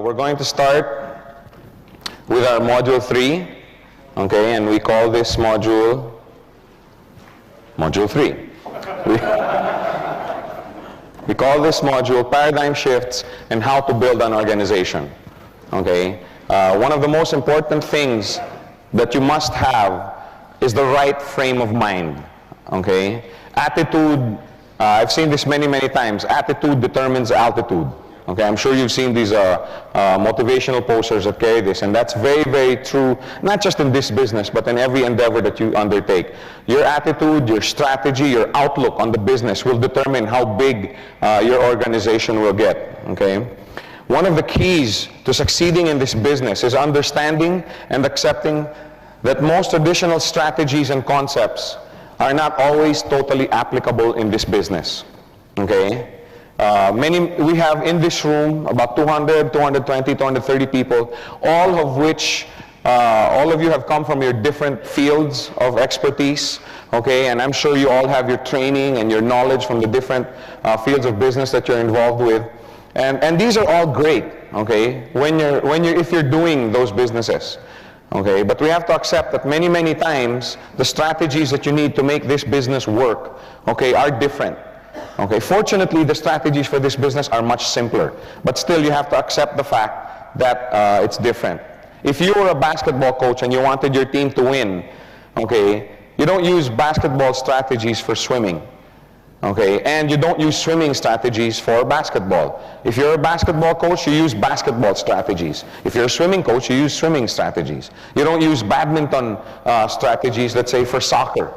We're going to start with our module 3, okay, and we call this module 3. We call this module Paradigm Shifts and How to Build an Organization, okay. One of the most important things that you must have is the right frame of mind, okay. Attitude, I've seen this many, many times. Attitude determines altitude. Okay, I'm sure you've seen these motivational posters that carry this, and that's very, very true, not just in this business, but in every endeavor that you undertake. Your attitude, your strategy, your outlook on the business will determine how big your organization will get, okay? One of the keys to succeeding in this business is understanding and accepting that most traditional strategies and concepts are not always totally applicable in this business, okay? We have in this room about 200, 220, 230 people, all of you have come from your different fields of expertise, okay? And I'm sure you all have your training and your knowledge from the different fields of business that you're involved with. And these are all great, okay, if you're doing those businesses. Okay, but we have to accept that many, many times the strategies that you need to make this business work, okay, are different. Okay, fortunately, the strategies for this business are much simpler, but still you have to accept the fact that it's different. If you were a basketball coach and you wanted your team to win, okay, you don't use basketball strategies for swimming. Okay, and you don't use swimming strategies for basketball. If you're a basketball coach, you use basketball strategies. If you're a swimming coach, you use swimming strategies. You don't use badminton strategies, let's say, for soccer.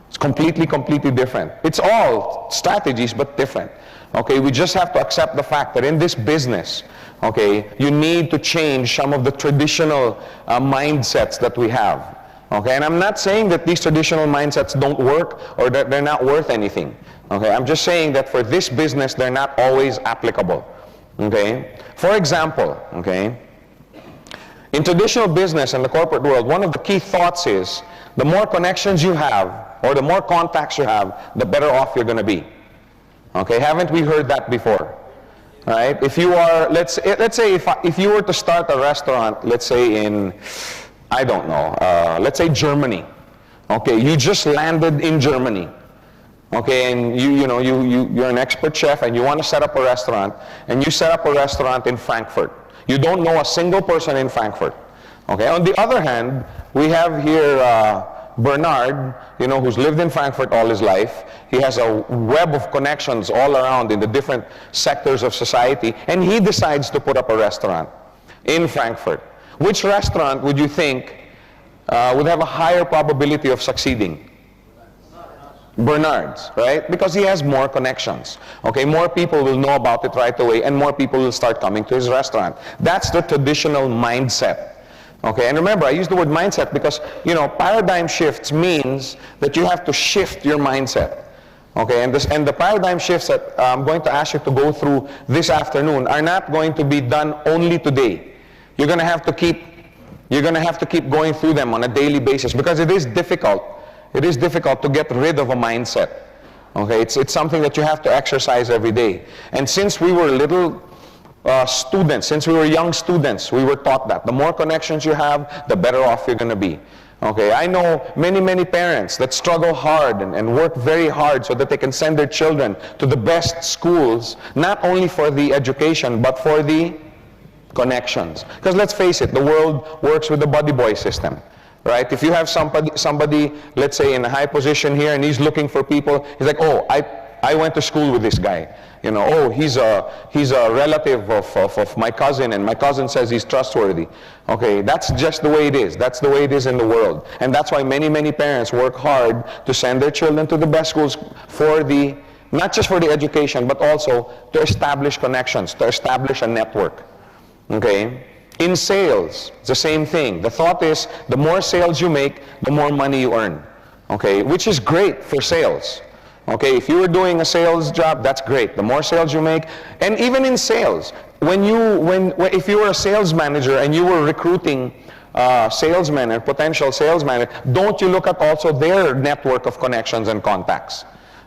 It's completely, completely different. It's all strategies, but different. Okay, we just have to accept the fact that in this business, okay, you need to change some of the traditional mindsets that we have. Okay, and I'm not saying that these traditional mindsets don't work or that they're not worth anything. Okay, I'm just saying that for this business, they're not always applicable. Okay, for example, okay, in traditional business and the corporate world, one of the key thoughts is the more connections you have or the more contacts you have, the better off you're going to be. Okay, haven't we heard that before? Right? If you are, let's say if you were to start a restaurant, let's say in, I don't know, let's say Germany. Okay, you just landed in Germany. Okay, and you're an expert chef and you want to set up a restaurant, and you set up a restaurant in Frankfurt. You don't know a single person in Frankfurt. Okay, on the other hand, we have here Bernard, who's lived in Frankfurt all his life. He has a web of connections all around in the different sectors of society, and he decides to put up a restaurant in Frankfurt. Which restaurant would you think would have a higher probability of succeeding? Bernard's, right? Because he has more connections. Okay, more people will know about it right away, and more people will start coming to his restaurant. That's the traditional mindset. Okay, and remember, I use the word mindset because, paradigm shifts means that you have to shift your mindset. Okay, and the paradigm shifts that I'm going to ask you to go through this afternoon are not going to be done only today. You're going to have to keep going through them on a daily basis because it is difficult. It is difficult to get rid of a mindset. Okay, it's something that you have to exercise every day. And since we were little students, since we were young students, we were taught that the more connections you have, the better off you're going to be. Okay, I know many, many parents that struggle hard and work very hard so that they can send their children to the best schools, not only for the education, but for the connections. Because let's face it, the world works with the buddy boy system. Right? If you have somebody, let's say in a high position here, and he's looking for people, he's like, oh, I went to school with this guy. Oh, he's a relative of my cousin, and my cousin says he's trustworthy. Okay, that's just the way it is. That's the way it is in the world. And that's why many, many parents work hard to send their children to the best schools not just for the education, but also to establish connections, to establish a network. Okay? In sales, it's the same thing. The thought is, the more sales you make, the more money you earn. Okay, which is great for sales. Okay, if you were doing a sales job, that's great. The more sales you make, and even in sales, if you were a sales manager and you were recruiting salesmen and potential salesmen, don't you look at also their network of connections and contacts?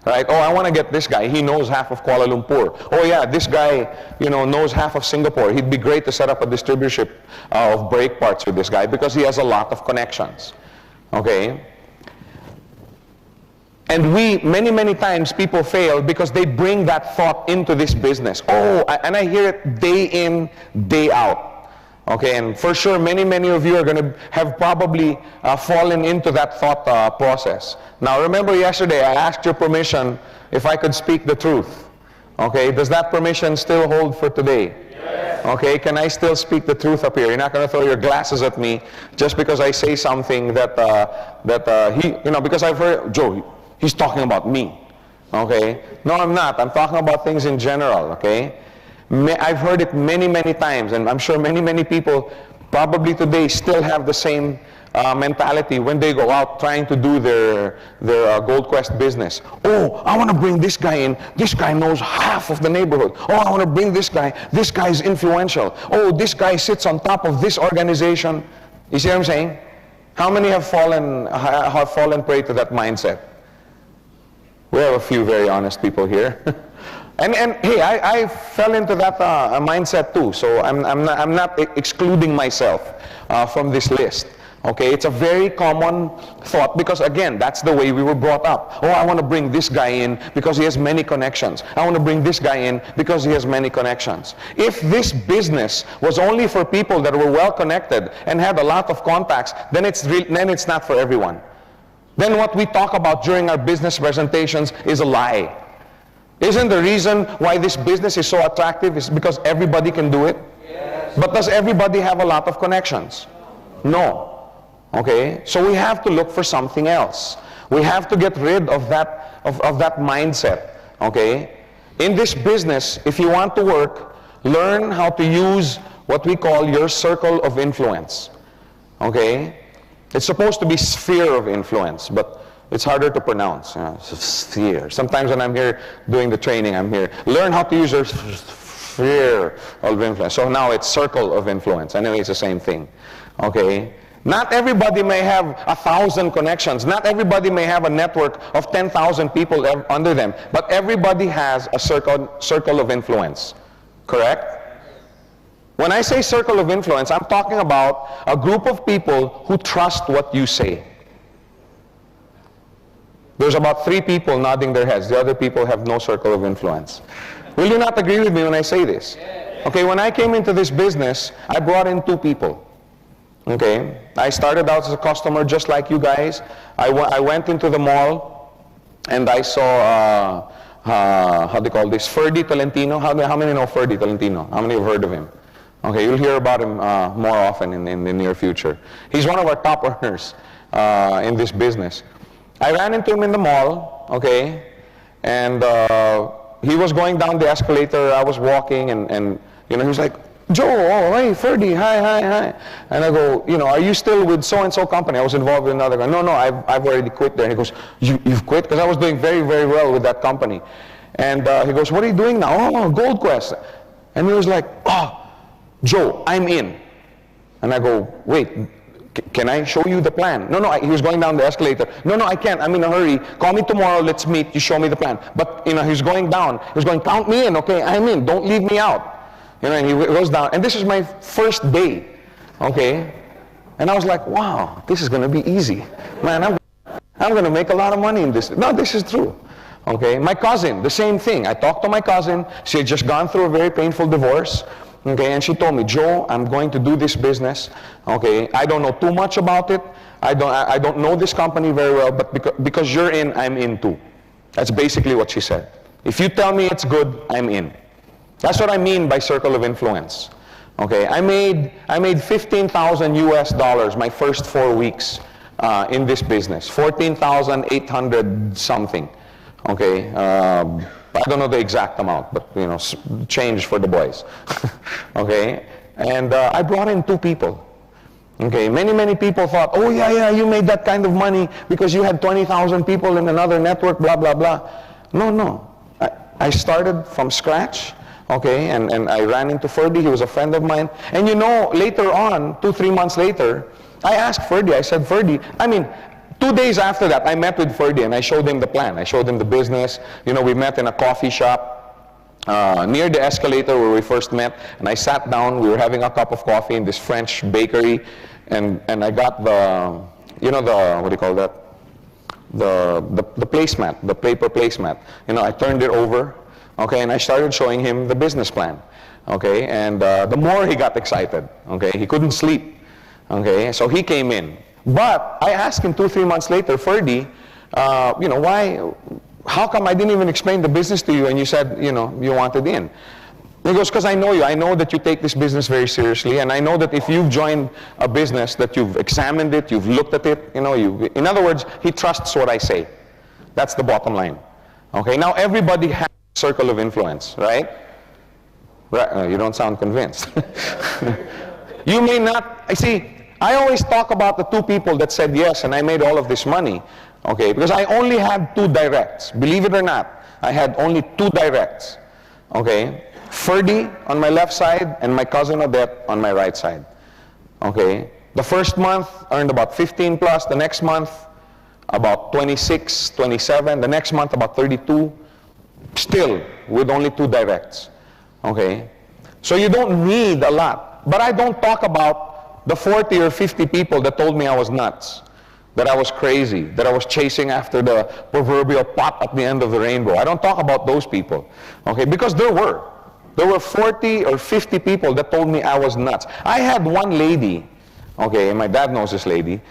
right? Oh, I want to get this guy. He knows half of Kuala Lumpur. Oh yeah, this guy, knows half of Singapore. He'd be great to set up a distributorship of brake parts with this guy because he has a lot of connections, okay? And many times people fail because they bring that thought into this business. Oh, and I hear it day in, day out. Okay, and for sure, many of you are going to have probably fallen into that thought process. Now, remember yesterday, I asked your permission if I could speak the truth. Okay, does that permission still hold for today? Yes. Okay, can I still speak the truth up here? You're not going to throw your glasses at me just because I say something because I've heard, Joe, he's talking about me. Okay, no, I'm not. I'm talking about things in general, okay? I've heard it many times, and I'm sure many people probably today still have the same mentality when they go out trying to do their Gold Quest business. Oh, I want to bring this guy in. This guy knows half of the neighborhood. Oh, I want to bring this guy. This guy is influential. Oh, this guy sits on top of this organization. You see what I'm saying? How many have fallen prey to that mindset? We have a few very honest people here. And hey, I fell into that mindset too, so I'm not excluding myself from this list. Okay, it's a very common thought because again, that's the way we were brought up. Oh, I want to bring this guy in because he has many connections. I want to bring this guy in because he has many connections. If this business was only for people that were well connected and had a lot of contacts, then it's not for everyone. Then what we talk about during our business presentations is a lie. Isn't the reason why this business is so attractive is because everybody can do it? Yes. But does everybody have a lot of connections? No. Okay? So we have to look for something else. We have to get rid of that mindset. Okay? In this business, if you want to work, learn how to use what we call your circle of influence. Okay? It's supposed to be sphere of influence, but it's harder to pronounce. Sphere. Sometimes when I'm here doing the training, I'm here. Learn how to use your sphere of influence. So now it's circle of influence. Anyway, it's the same thing. Okay? Not everybody may have 1,000 connections. Not everybody may have a network of 10,000 people under them. But everybody has a circle of influence. Correct? When I say circle of influence, I'm talking about a group of people who trust what you say. There's about 3 people nodding their heads. The other people have no circle of influence. Will you not agree with me when I say this? Okay, when I came into this business, I brought in 2 people. Okay, I started out as a customer just like you guys. I went into the mall and I saw, how do you call this, Ferdy Tolentino. How many know Ferdy Tolentino? How many have heard of him? Okay, you'll hear about him more often in the near future. He's one of our top earners in this business. I ran into him in the mall, okay, and he was going down the escalator. I was walking, and he was like, Joe, oh, hey, Ferdy, hi. And I go, are you still with so-and-so company? I was involved with another guy. No, I've already quit there. And he goes, you've quit? Because I was doing very well with that company. And he goes, what are you doing now? Oh, Gold Quest. And he was like, oh, Joe, I'm in. And I go, wait, can I show you the plan? No, he was going down the escalator. No, I can't. I'm in a hurry. Call me tomorrow. Let's meet. You show me the plan. But, he's going down. He was going, count me in. Okay, I'm in. Don't leave me out. And he goes down. And this is my first day. Okay. And I was like, wow, this is going to be easy. Man, I'm going to make a lot of money in this. No, this is true. Okay. My cousin, the same thing. I talked to my cousin. She had just gone through a very painful divorce. Okay, and she told me, Joe, I'm going to do this business. Okay, I don't know too much about it. I don't know this company very well, but because you're in, I'm in too. That's basically what she said. If you tell me it's good, I'm in. That's what I mean by circle of influence. Okay, I made 15,000 US dollars my first 4 weeks in this business. 14,800 something. Okay. I don't know the exact amount, but change for the boys. Okay, and I brought in 2 people. Okay, many people thought, oh yeah, you made that kind of money because you had 20,000 people in another network, blah blah blah. No, I started from scratch. Okay, and I ran into Ferdy. He was a friend of mine, and later on, 2-3 months later, I asked Ferdy. I said, Ferdy, 2 days after that, I met with Ferdy and I showed him the plan. I showed him the business. You know, we met in a coffee shop near the escalator where we first met, and I sat down. We were having a cup of coffee in this French bakery, and I got the, you know, the, what do you call that? The placemat, the paper placemat. You know, I turned it over, okay, and I started showing him the business plan, okay, and the more he got excited, okay, he couldn't sleep, okay, so he came in. But I asked him 2-3 months later, Ferdy, you know, how come I didn't even explain the business to you and you said, you know, you wanted in? He goes, because I know you. I know that you take this business very seriously, and I know that if you've joined a business, that you've examined it, you've looked at it, you know, in other words, he trusts what I say. That's the bottom line. Okay, now everybody has a circle of influence, right? You don't sound convinced. You may not, I always talk about the 2 people that said yes and I made all of this money, okay, because I only had 2 directs. Believe it or not, I had only 2 directs, okay? Ferdy on my left side and my cousin Odette on my right side, okay? The first month earned about 15 plus, the next month about 26, 27, the next month about 32, still with only 2 directs, okay? So you don't need a lot, but I don't talk about the 40 or 50 people that told me I was nuts, that I was crazy, that I was chasing after the proverbial pot at the end of the rainbow. I don't talk about those people, okay? Because there were 40 or 50 people that told me I was nuts. I had one lady, okay, and my dad knows this lady,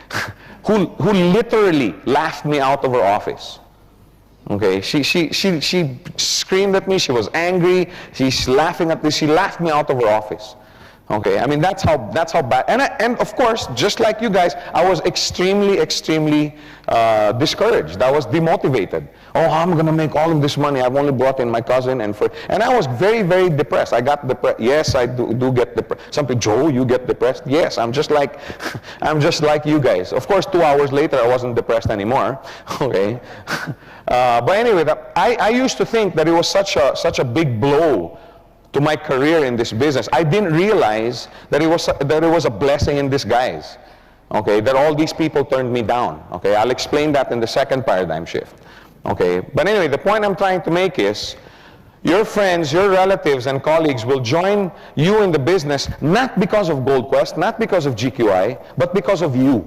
who literally laughed me out of her office. Okay, she screamed at me, she was angry, she's laughing at this, she laughed me out of her office. Okay, I mean, that's how bad, and of course, just like you guys, I was extremely discouraged. I was demotivated. Oh, how am I going to make all of this money? I've only brought in my cousin, and I was very depressed. I got depressed. Yes, I do get depressed. Some people, Joe, you get depressed? Yes, I'm just like you guys. Of course, 2 hours later, I wasn't depressed anymore. Okay, but anyway, I used to think that it was such a big blow to my career in this business. I didn't realize that it was a blessing in disguise. Okay, that all these people turned me down. Okay, I'll explain that in the second paradigm shift. Okay, but anyway, the point I'm trying to make is, your friends, your relatives, and colleagues will join you in the business not because of Gold Quest, not because of GQI, but because of you.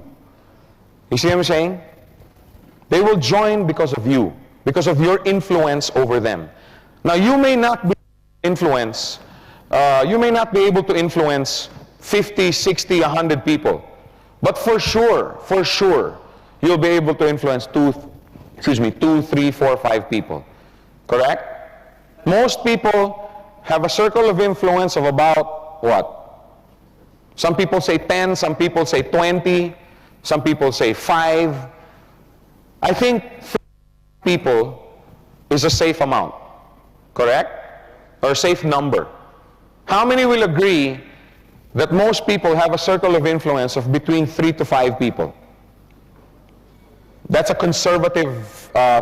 You see what I'm saying? They will join because of you, because of your influence over them. Now, you may not be you may not be able to influence 50, 60, 100 people, but for sure, you'll be able to influence 2, 3, 4, 5 people. Correct? Most people have a circle of influence of about what? Some people say 10, some people say 20, some people say 5. I think 3 people is a safe amount. Correct? Or a safe number. How many will agree that most people have a circle of influence of between 3 to 5 people? That's a conservative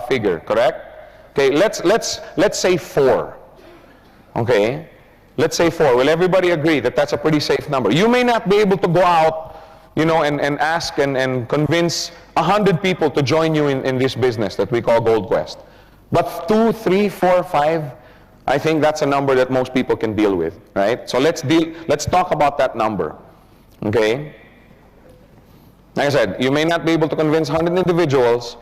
figure, correct? Okay, let's say 4. Okay, let's say 4. Will everybody agree that that's a pretty safe number? You may not be able to go out, you know, and ask and convince 100 people to join you in this business that we call Gold Quest. But 2, 3, 4, 5, I think that's a number that most people can deal with, right? So let's talk about that number, okay? Like I said, you may not be able to convince 100 individuals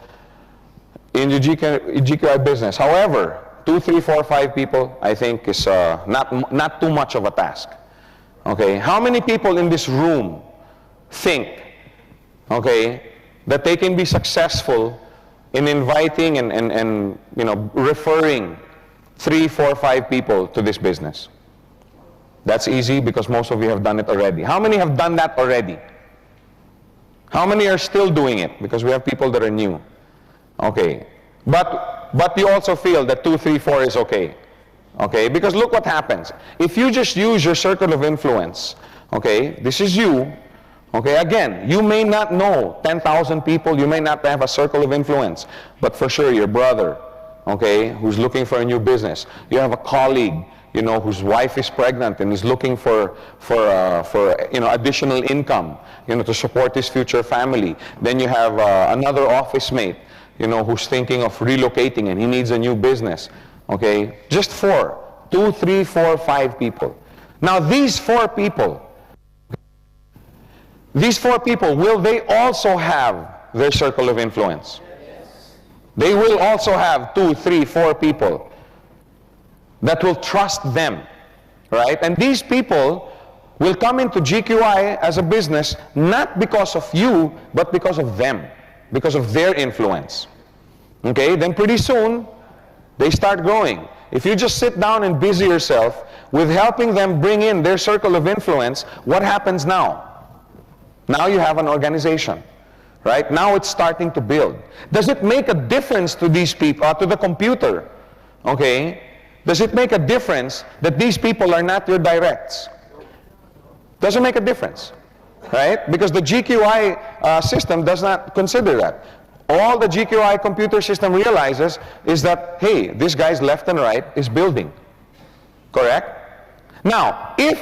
in your GQI business. However, 2, 3, 4, 5 people, I think is not too much of a task, okay? How many people in this room think, okay, that they can be successful in inviting and you know, referring 3, 4, 5 people to this business? That's easy because most of you have done it already. How many have done that already? How many are still doing it? Because we have people that are new. Okay. But you also feel that 2, 3, 4 is okay. Okay? Because look what happens. If you just use your circle of influence, okay, this is you, okay, again, you may not know 10,000 people, you may not have a circle of influence, but for sure your brother, okay, who's looking for a new business, you have a colleague, whose wife is pregnant and is looking for additional income, to support his future family. Then you have another office mate, who's thinking of relocating and he needs a new business. Okay, just 4, 2, 3, 4, 5 people. Now these 4 people, will they also have their circle of influence? Yes. They will also have 2, 3, 4 people that will trust them, right? And these people will come into GQI as a business not because of you, but because of them, because of their influence. Okay, then pretty soon they start growing. If you just sit down and busy yourself with helping them bring in their circle of influence, what happens now? Now you have an organization, right? Now it's starting to build. Does it make a difference to these people, to the computer? Okay, does it make a difference that these people are not your directs? Doesn't make a difference, right? Because the GQI system does not consider that. All the GQI computer system realizes is that, hey, this guy's left and right is building. Correct? Now, if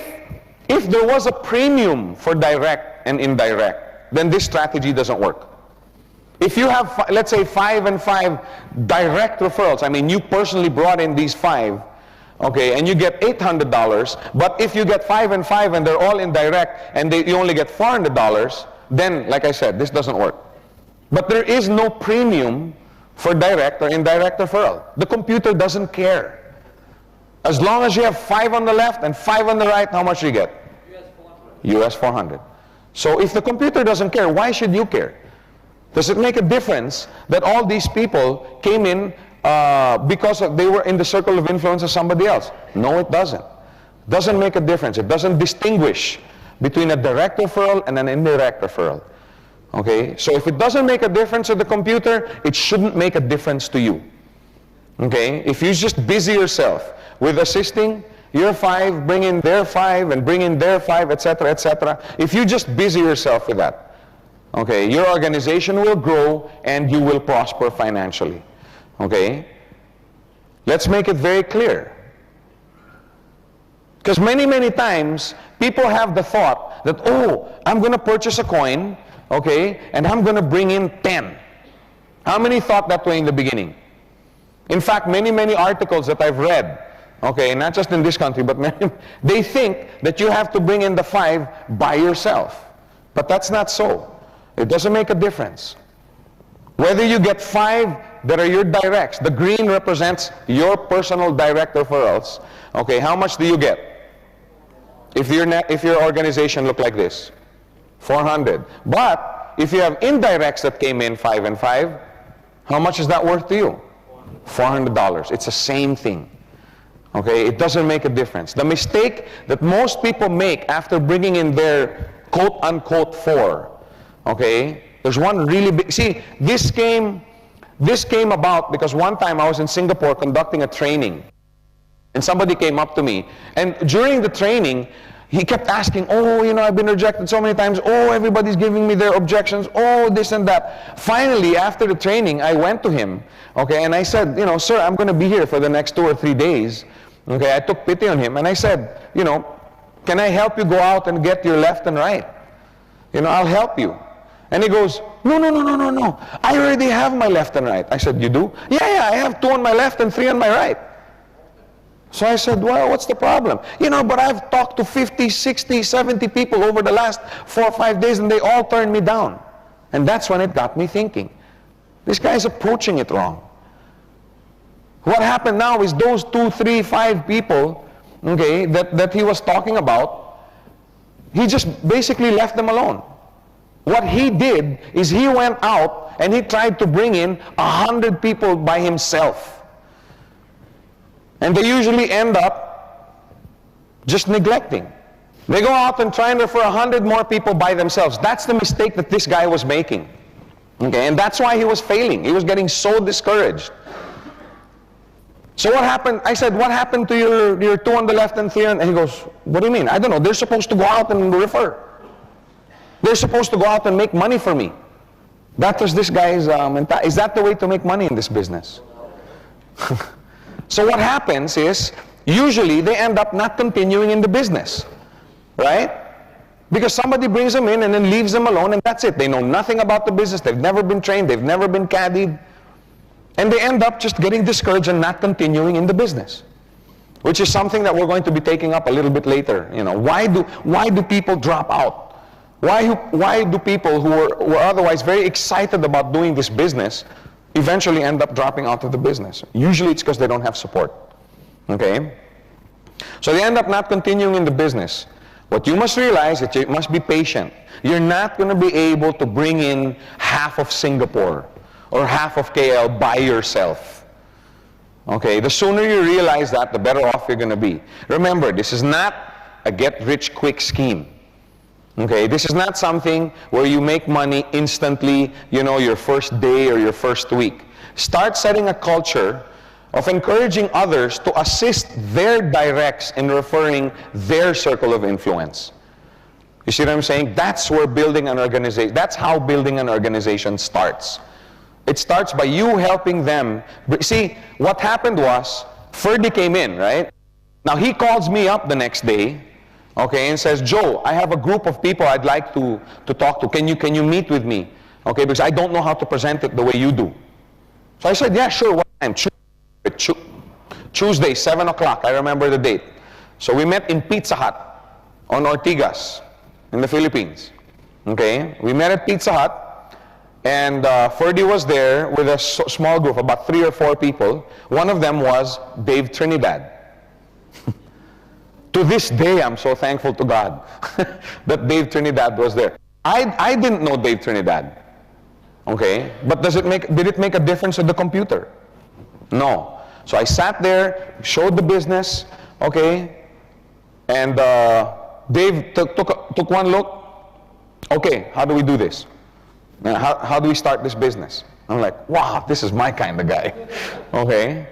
there was a premium for direct and indirect, then this strategy doesn't work. If you have, let's say, 5 and 5 direct referrals, I mean, you personally brought in these 5, okay, and you get $800, but if you get 5 and 5 and they're all indirect and you only get $400, then, like I said, this doesn't work. But there is no premium for direct or indirect referral. The computer doesn't care. As long as you have 5 on the left and 5 on the right, how much do you get? US 400. So if the computer doesn't care, why should you care? Does it make a difference that all these people came in because they were in the circle of influence of somebody else? No, it doesn't. It doesn't make a difference. It doesn't distinguish between a direct referral and an indirect referral. Okay, so if it doesn't make a difference to the computer, it shouldn't make a difference to you. Okay, if you just busy yourself with assisting your 5, bring in their 5, and bring in their 5, etc., etc., if you just busy yourself with that, okay, your organization will grow and you will prosper financially. Okay, let's make it very clear. Because many times, people have the thought that, oh, I'm going to purchase a coin, okay, and I'm going to bring in 10. How many thought that way in the beginning? In fact, many articles that I've read, okay, not just in this country, but many, they think that you have to bring in the 5 by yourself. But that's not so. It doesn't make a difference. Whether you get 5 that are your directs, the green represents your personal direct referrals, okay, how much do you get? If your organization looked like this, 400. But if you have indirects that came in 5 and 5, how much is that worth to you? $400. It's the same thing. Okay, it doesn't make a difference. The mistake that most people make after bringing in their quote-unquote 4, okay, there's one really big, see, this came about because one time I was in Singapore conducting a training, and somebody came up to me, and during the training, he kept asking, oh, I've been rejected so many times, oh, everybody's giving me their objections, oh, this and that. Finally, after the training, I went to him, okay, and I said, sir, I'm going to be here for the next 2 or 3 days. Okay, I took pity on him, and I said, can I help you go out and get your left and right? I'll help you. And he goes, no. I already have my left and right. I said, you do? Yeah, I have 2 on my left and 3 on my right. So I said, well, what's the problem? But I've talked to 50, 60, 70 people over the last 4 or 5 days, and they all turned me down. And that's when it got me thinking, this guy's approaching it wrong. What happened now is those 2, 3, 5 people, okay, that he was talking about, he just basically left them alone. What he did is he went out and he tried to bring in 100 people by himself. And they usually end up just neglecting. They go out and try and refer 100 more people by themselves. That's the mistake that this guy was making. Okay, and that's why he was failing. He was getting so discouraged. So what happened? I said, what happened to your 2 on the left and 3 on? And he goes, what do you mean? I don't know. They're supposed to go out and refer. They're supposed to go out and make money for me. That was this guy's mentality. Is that the way to make money in this business? So what happens is, usually they end up not continuing in the business, right? Because somebody brings them in and then leaves them alone, and that's it. They know nothing about the business. They've never been trained. They've never been caddied. And they end up just getting discouraged and not continuing in the business, which is something that we're going to be taking up a little bit later. You know, why do people drop out? Why do people who were otherwise very excited about doing this business eventually end up dropping out of the business? Usually it's because they don't have support. Okay? So they end up not continuing in the business. What you must realize is that you must be patient. You're not going to be able to bring in half of Singapore or half of KL by yourself. Okay? The sooner you realize that, the better off you're going to be. Remember, this is not a get-rich-quick scheme. Okay? This is not something where you make money instantly, you know, your first day or your first week. Start setting a culture of encouraging others to assist their directs in referring their circle of influence. You see what I'm saying? That's where building an organization, that's how building an organization starts. It starts by you helping them. See, what happened was, Ferdy came in, right? Now he calls me up the next day, okay, and says, Joe, I have a group of people I'd like to talk to. Can you meet with me? Okay, because I don't know how to present it the way you do. So I said, yeah, sure, what time? Tuesday, 7 o'clock, I remember the date. So we met in Pizza Hut on Ortigas in the Philippines. Okay, we met at Pizza Hut, and Ferdy was there with a small group, about 3 or 4 people. One of them was Dave Trinidad. To this day, I'm so thankful to God that Dave Trinidad was there. I didn't know Dave Trinidad. Okay, but did it make a difference with the computer? No. So I sat there, showed the business, okay, and Dave took one look. Okay, how do we do this? How do we start this business? I'm like, wow, this is my kind of guy. Okay.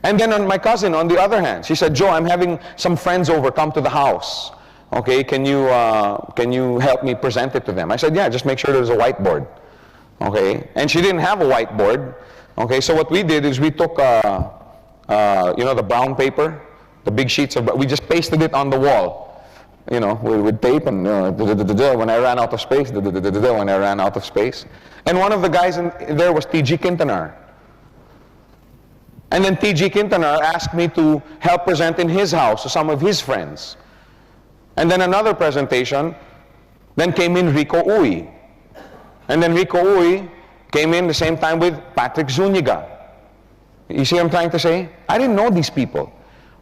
And then my cousin, on the other hand, she said, Joe, I'm having some friends over, come to the house. Okay, can you help me present it to them? I said, yeah, just make sure there's a whiteboard. Okay, and she didn't have a whiteboard. Okay, so what we did is we took, you know, the brown paper, the big sheets of, we just pasted it on the wall, you know, with tape, and when I ran out of space, when I ran out of space. And one of the guys in there was T.G. Quintanar. And then T.G. Quintanar asked me to help present in his house to some of his friends. And then another presentation, then came in Rico Uy. And then Rico Uy came in the same time with Patrick Zuniga. You see what I'm trying to say? I didn't know these people.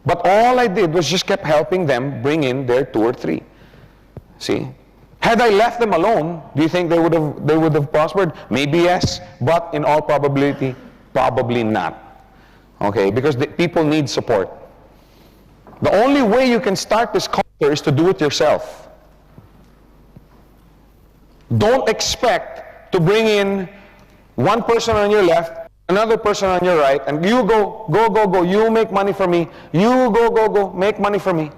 But all I did was just kept helping them bring in their 2 or 3. See? Had I left them alone, do you think they would have prospered? Maybe yes, but in all probability, probably not. Okay? Because people need support. The only way you can start this culture is to do it yourself. Don't expect to bring in one person on your left, another person on your right, and you go, you make money for me, you go, make money for me.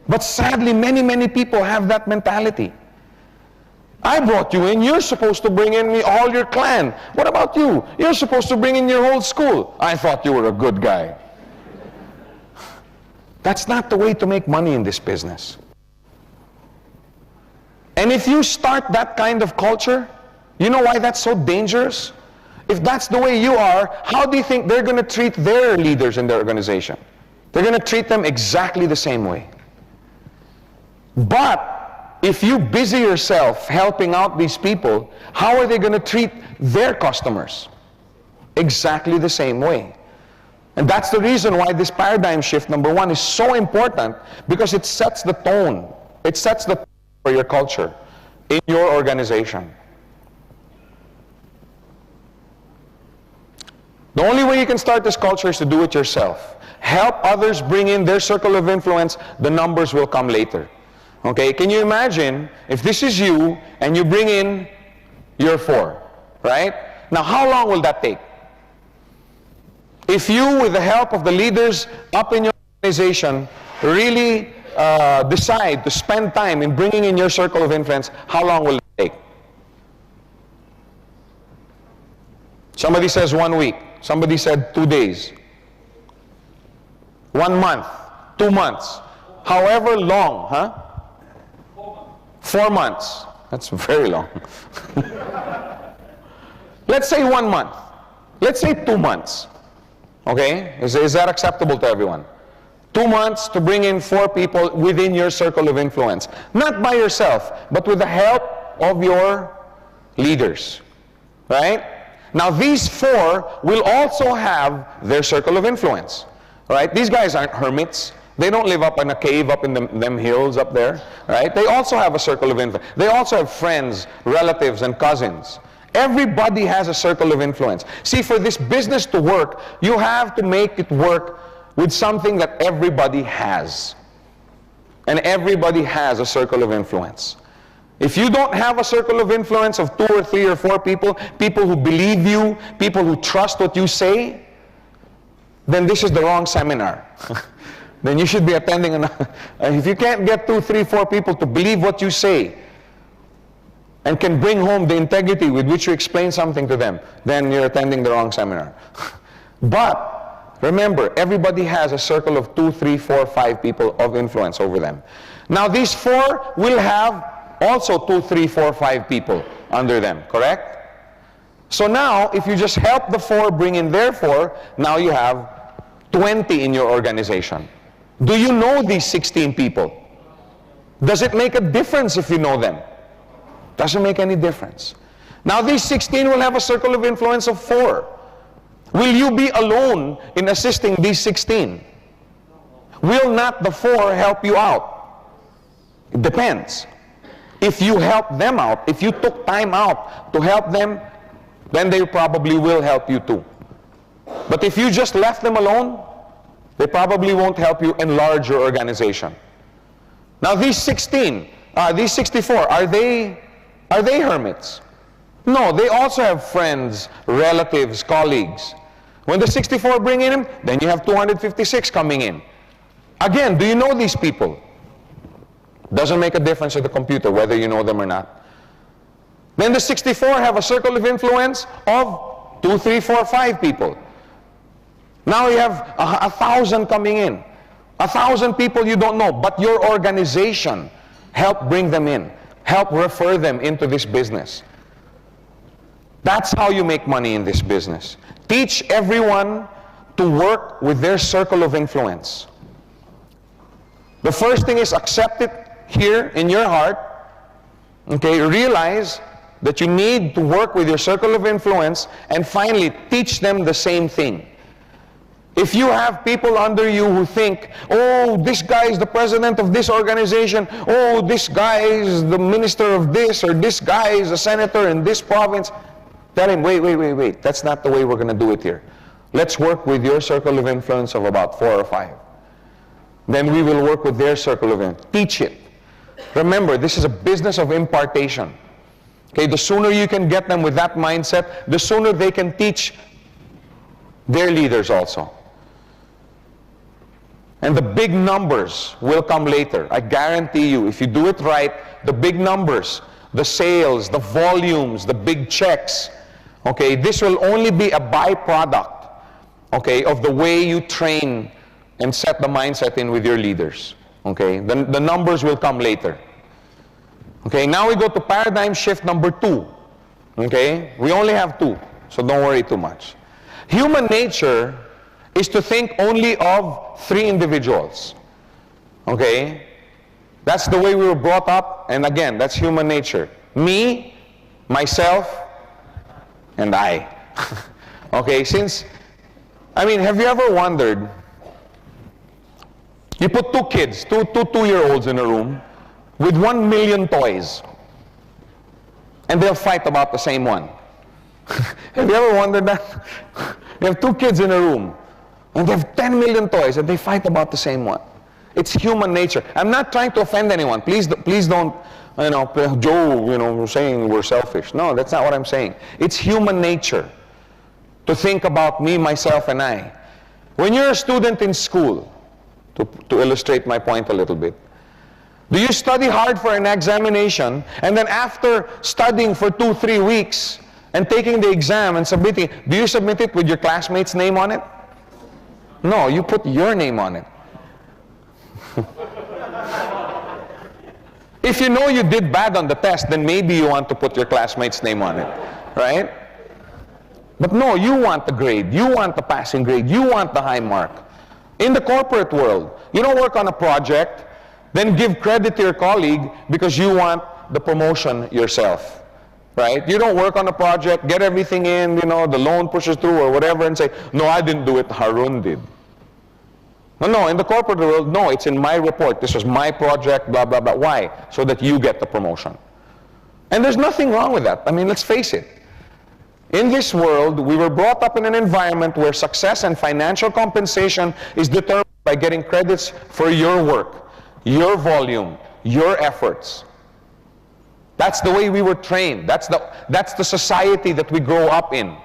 But sadly, many people have that mentality. I brought you in, you're supposed to bring in all your clan. What about you? You're supposed to bring in your whole school. I thought you were a good guy. That's not the way to make money in this business. And if you start that kind of culture, you know why that's so dangerous? If that's the way you are, how do you think they're going to treat their leaders in their organization? They're going to treat them exactly the same way. But if you busy yourself helping out these people, how are they going to treat their customers? Exactly the same way. And that's the reason why this paradigm shift, number one, is so important, because it sets the tone. It sets the tone for your culture in your organization. The only way you can start this culture is to do it yourself. Help others bring in their circle of influence, the numbers will come later. Okay, can you imagine if this is you and you bring in your 4, right? Now, how long will that take? If you, with the help of the leaders up in your organization, really decide to spend time in bringing in your circle of influence, how long will it take? Somebody says 1 week. Somebody said 2 days. 1 month, 2 months, however long, huh? 4 months. That's very long. Let's say 1 month. Let's say 2 months. Okay? Is that acceptable to everyone? 2 months to bring in 4 people within your circle of influence. Not by yourself, but with the help of your leaders. Right? Now these 4 will also have their circle of influence. Right? These guys aren't hermits. They don't live up in a cave up in them hills up there. Right? They also have a circle of influence. They also have friends, relatives, and cousins. Everybody has a circle of influence. See, for this business to work, you have to make it work with something that everybody has. And everybody has a circle of influence. If you don't have a circle of influence of 2 or 3 or 4 people, people who believe you, people who trust what you say, then this is the wrong seminar. Then you should be attending if you can't get 2, 3, 4 people to believe what you say and can bring home the integrity with which you explain something to them, then you're attending the wrong seminar. But remember, everybody has a circle of 2, 3, 4, 5 people of influence over them. Now these 4 will have also 2, 3, 4, 5 people under them, correct? So now, if you just help the 4 bring in their 4, now you have 20 in your organization. Do you know these 16 people? Does it make a difference if you know them? Doesn't make any difference. Now these 16 will have a circle of influence of 4. Will you be alone in assisting these 16? Will not the 4 help you out? It depends. If you help them out, if you took time out to help them, then they probably will help you too. But if you just left them alone, they probably won't help you enlarge your organization. Now these 16, these 64, are they hermits? No, they also have friends, relatives, colleagues. When the 64 bring in him, then you have 256 coming in. Again, do you know these people? Doesn't make a difference to the computer whether you know them or not. Then the 64 have a circle of influence of 2, 3, 4, 5 people. Now you have 1,000 coming in. 1,000 people you don't know, but your organization help bring them in. Help refer them into this business. That's how you make money in this business. Teach everyone to work with their circle of influence. The first thing is accept it here in your heart. Okay, realize that you need to work with your circle of influence, and finally teach them the same thing. If you have people under you who think, oh, this guy is the president of this organization, oh, this guy is the minister of this, or this guy is a senator in this province, tell him, wait, that's not the way we're going to do it here. Let's work with your circle of influence of about 4 or 5. Then we will work with their circle of influence. Teach it. Remember, this is a business of impartation. Okay, the sooner you can get them with that mindset, the sooner they can teach their leaders also. And the big numbers will come later. I guarantee you, if you do it right, the big numbers, the sales, the volumes, the big checks, okay, this will only be a byproduct, okay, of the way you train and set the mindset in with your leaders. Okay, the numbers will come later. Okay, now we go to paradigm shift number 2. Okay, we only have 2, so don't worry too much. Human nature is to think only of 3 individuals. Okay? That's the way we were brought up, and again, that's human nature. Me, myself, and I. Okay, have you ever wondered, you put 2 kids, two 2-year-olds in a room with 1 million toys, and they'll fight about the same one. Have you ever wondered that? You have 2 kids in a room, and they have 10 million toys, and they fight about the same one. It's human nature. I'm not trying to offend anyone. Please don't, Joe, we're saying we're selfish. No, that's not what I'm saying. It's human nature to think about me, myself, and I. When you're a student in school, to illustrate my point a little bit, do you study hard for an examination, and then after studying for 2-3 weeks and taking the exam and submitting, do you submit it with your classmate's name on it? No, you put your name on it. If you know you did bad on the test, then maybe you want to put your classmate's name on it, right? But no, you want the grade. You want the passing grade. You want the high mark. In the corporate world, you don't work on a project, then give credit to your colleague because you want the promotion yourself, right? You don't work on a project, get everything in, the loan pushes through or whatever, and say, no, I didn't do it, Harun did. No, in the corporate world, no, it's in my report. This was my project, blah, blah, blah. Why? So that you get the promotion. And there's nothing wrong with that. I mean, let's face it. In this world, we were brought up in an environment where success and financial compensation is determined by getting credits for your work, your volume, your efforts. That's the way we were trained. That's the society that we grow up in.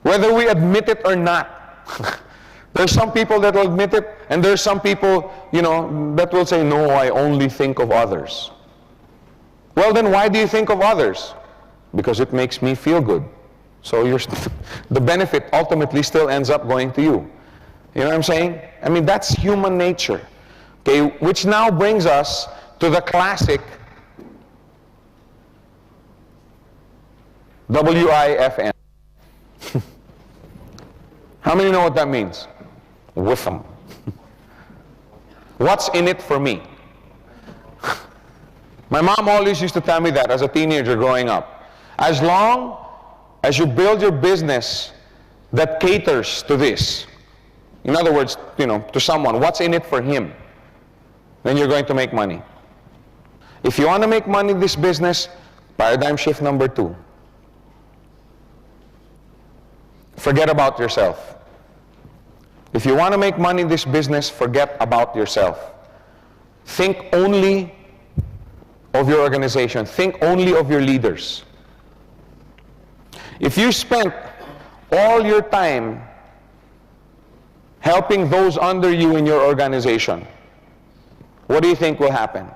Whether we admit it or not. There's some people that will admit it, and there's some people, that will say, no, I only think of others. Well, then why do you think of others? Because it makes me feel good. So the benefit ultimately still ends up going to you. You know what I'm saying? I mean, that's human nature. Okay, which now brings us to the classic WIFM. How many know what that means? With them. What's in it for me? My mom always used to tell me that as a teenager growing up. As long as you build your business that caters to this, in other words, to someone, what's in it for him, then you're going to make money. If you want to make money in this business, paradigm shift number 2. Forget about yourself. If you want to make money in this business, forget about yourself. Think only of your organization. Think only of your leaders. If you spent all your time helping those under you in your organization, what do you think will happen?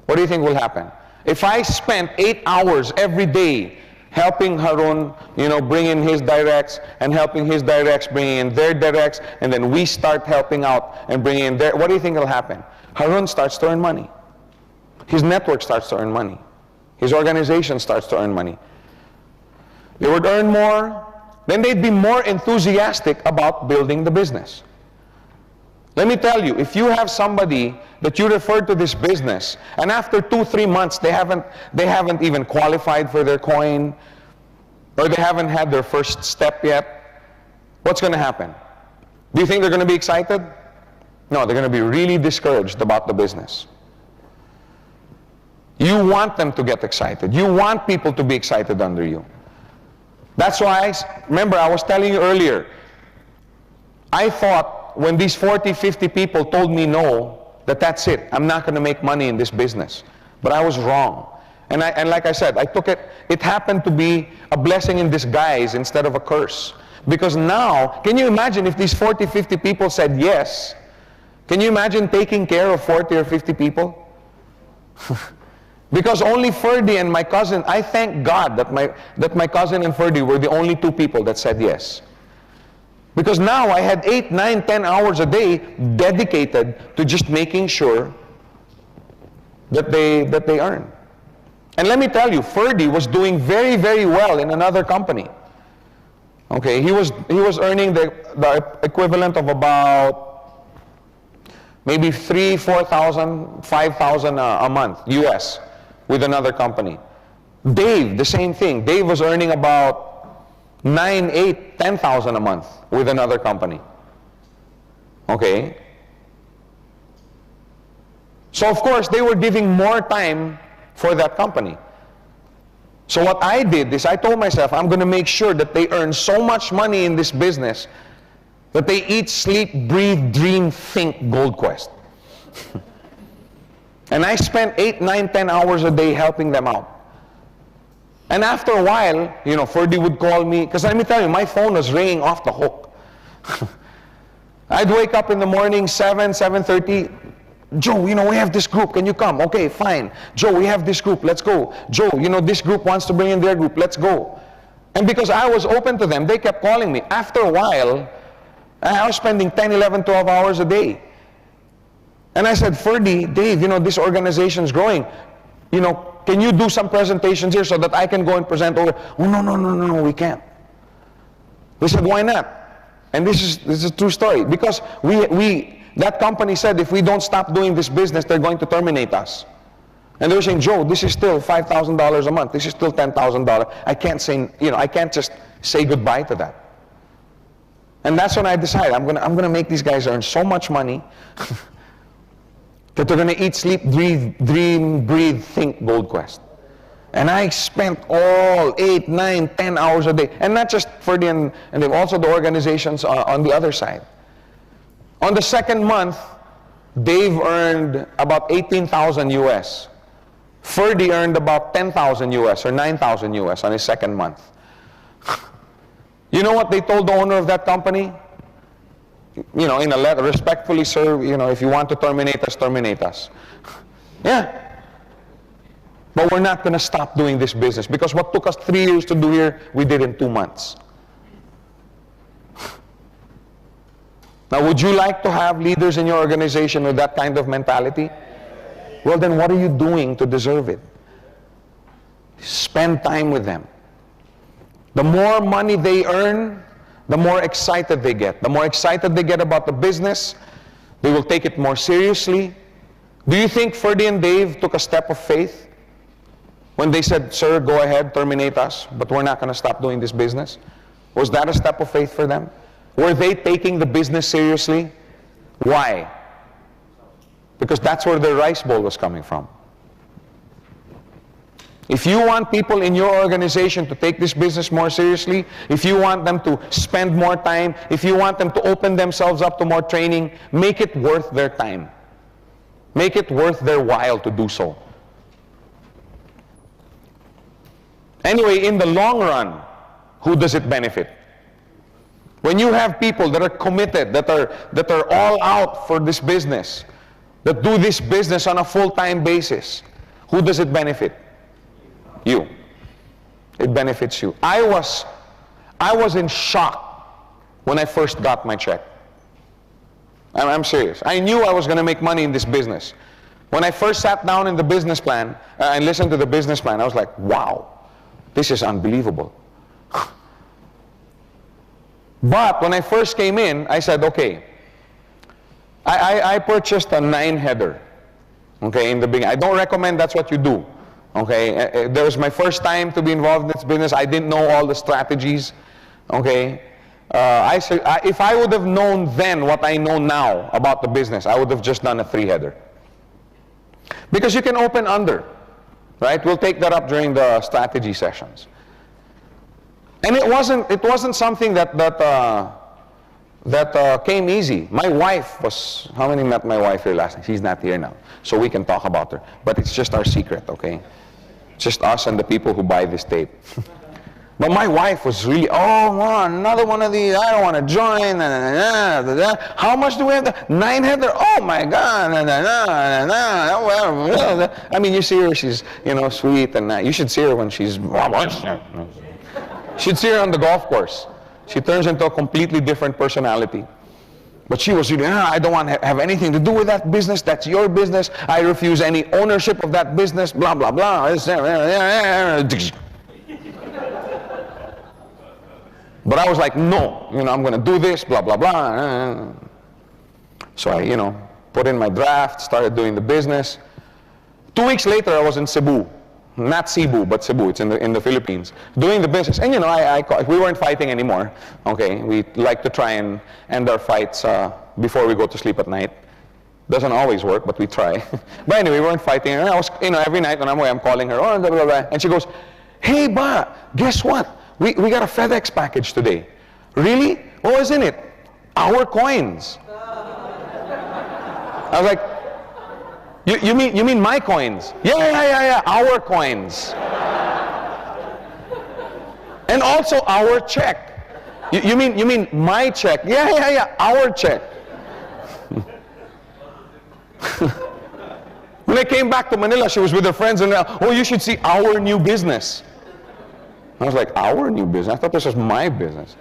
What do you think will happen? If I spent 8 hours every day helping Harun, bring in his directs, and helping his directs, bringing in their directs, and then we start helping out and bringing in their, what do you think will happen? Harun starts to earn money. His network starts to earn money. His organization starts to earn money. They would earn more, then they'd be more enthusiastic about building the business. Let me tell you, if you have somebody that you referred to this business, and after 2-3 months they haven't even qualified for their coin, or they haven't had their first step yet, what's going to happen? Do you think they're going to be excited? No, they're going to be really discouraged about the business. You want them to get excited. You want people to be excited under you. That's why, remember I was telling you earlier, I thought when these 40, 50 people told me no, that's it. I'm not going to make money in this business. But I was wrong. And like I said, I took it, it happened to be a blessing in disguise instead of a curse. Because now, can you imagine if these 40, 50 people said yes? Can you imagine taking care of 40 or 50 people? Because only Ferdy and my cousin, I thank God that my cousin and Ferdy were the only 2 people that said yes. Because now I had 8, 9, 10 hours a day dedicated to just making sure that they earn. And let me tell you, Ferdy was doing very, very well in another company. Okay, he was earning the equivalent of about maybe 3,000, 4,000, 5,000 a month, US, with another company. Dave, the same thing. Dave was earning about 9, 8, 10,000 a month with another company. Okay? So of course, they were giving more time for that company. So what I did is I told myself, I'm going to make sure that they earn so much money in this business that they eat, sleep, breathe, dream, think Gold Quest. And I spent 8, 9, 10 hours a day helping them out. And after a while, Ferdy would call me, because let me tell you, my phone was ringing off the hook. I'd wake up in the morning, 7, 7:30. Joe, we have this group, can you come? Okay, fine. Joe, we have this group, let's go. Joe, this group wants to bring in their group, let's go. And because I was open to them, they kept calling me. After a while, I was spending 10, 11, 12 hours a day. And I said, Ferdy, Dave, you know, this organization's growing. You know, can you do some presentations here so that I can go and present over? Oh, no, we can't. They said, why not? And this is a true story. Because that company said if we don't stop doing this business, they're going to terminate us. And they were saying, Joe, this is still $5,000 a month. This is still $10,000. I can't say, you know, I can't just say goodbye to that. And that's when I decided I'm gonna make these guys earn so much money that they're gonna eat, sleep, dream, breathe, think Gold Quest. And I spent all 8, 9, 10 hours a day. And not just for and also the organizations on the other side. On the second month, Dave earned about 18,000 US. Ferdy earned about 10,000 US or 9,000 US on his second month. You know what they told the owner of that company? You know, in a letter, respectfully, sir, you know, if you want to terminate us, terminate us. Yeah. But we're not going to stop doing this business because what took us 3 years to do here, we did in 2 months. Now, would you like to have leaders in your organization with that kind of mentality? Well, then what are you doing to deserve it? Spend time with them. The more money they earn, the more excited they get. The more excited they get about the business, they will take it more seriously. Do you think Ferdy and Dave took a step of faith when they said, sir, go ahead, terminate us, but we're not going to stop doing this business? Was that a step of faith for them? Were they taking the business seriously? Why? Because that's where their rice bowl was coming from. If you want people in your organization to take this business more seriously, if you want them to spend more time, if you want them to open themselves up to more training, make it worth their time. Make it worth their while to do so. Anyway, in the long run, who does it benefit? When you have people that are committed, that are all out for this business, that do this business on a full-time basis, who does it benefit? You. It benefits you. I was in shock when I first got my check. I'm serious. I knew I was going to make money in this business. When I first sat down in the business plan and listened to the business plan, I was like, wow, this is unbelievable. But when I first came in, I said, okay, I purchased a 9-header, okay, in the beginning. I don't recommend that's what you do, okay. There was my first time to be involved in this business. I didn't know all the strategies, okay. If I would have known then what I know now about the business, I would have just done a 3-header. Because you can open under, right? We'll take that up during the strategy sessions. And it wasn't something that came easy. My wife was, how many met my wife here last night? She's not here now, so we can talk about her. But it's just our secret, okay? Just us and the people who buy this tape. But my wife was really, oh, man, another one of these, I don't want to join. How much do we have? 9-header? Oh my God. I mean, you see her, she's, you know, sweet, and you should see her when she's, she'd see her on the golf course. She turns into a completely different personality. But she was really, I don't want to have anything to do with that business. That's your business. I refuse any ownership of that business, blah, blah, blah. But I was like, no, you know, I'm going to do this, blah, blah, blah. So I, you know, put in my draft, started doing the business. 2 weeks later, I was in Cebu. Not Cebu, but Cebu. It's in the Philippines. Doing the business. And, you know, we weren't fighting anymore. Okay, we like to try and end our fights before we go to sleep at night. Doesn't always work, but we try. But anyway, we weren't fighting. And I was, you know, every night when I'm away, I'm calling her, oh, blah, blah, blah. And she goes, hey, ba, guess what? We got a FedEx package today. Really? What was in it? Our coins. I was like, you mean my coins? Yeah, our coins. And also our check. You mean my check? Yeah, our check. When I came back to Manila, she was with her friends and oh, you should see our new business. I was like, our new business? I thought this was my business.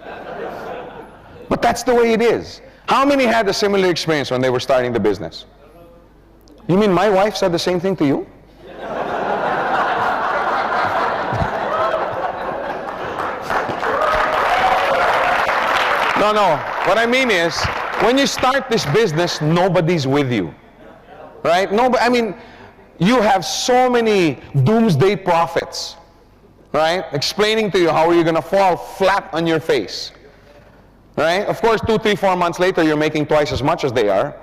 But that's the way it is. How many had a similar experience when they were starting the business? You mean my wife said the same thing to you? No. What I mean is, when you start this business, nobody's with you. Right? Nobody, I mean, you have so many doomsday prophets, right? Explaining to you how you're going to fall flat on your face. Right? Of course, 2, 3, 4 months later, you're making twice as much as they are.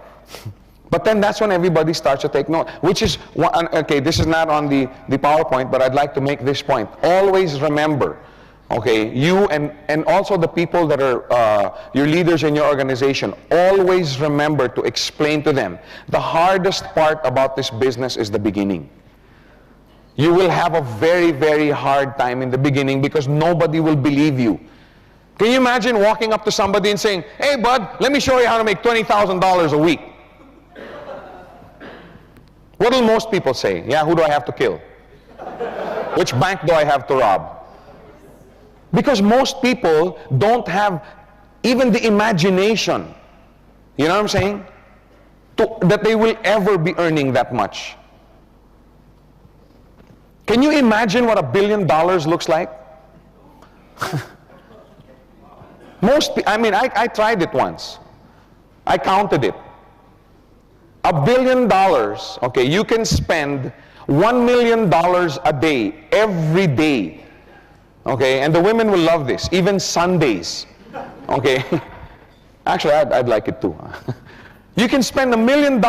But then that's when everybody starts to take note. Which is, okay, this is not on the PowerPoint, but I'd like to make this point. Always remember, okay, you and also the people that are your leaders in your organization, always remember to explain to them, the hardest part about this business is the beginning. You will have a very, very hard time in the beginning because nobody will believe you. Can you imagine walking up to somebody and saying, hey bud, let me show you how to make $20,000 a week? What will most people say? Yeah, who do I have to kill? Which bank do I have to rob? Because most people don't have even the imagination, you know what I'm saying, that they will ever be earning that much. Can you imagine what $1 billion looks like? I tried it once. I counted it. $1 billion, okay, you can spend $1 million a day, every day. Okay, and the women will love this, even Sundays. Okay, actually, I'd like it too. You can spend $1 million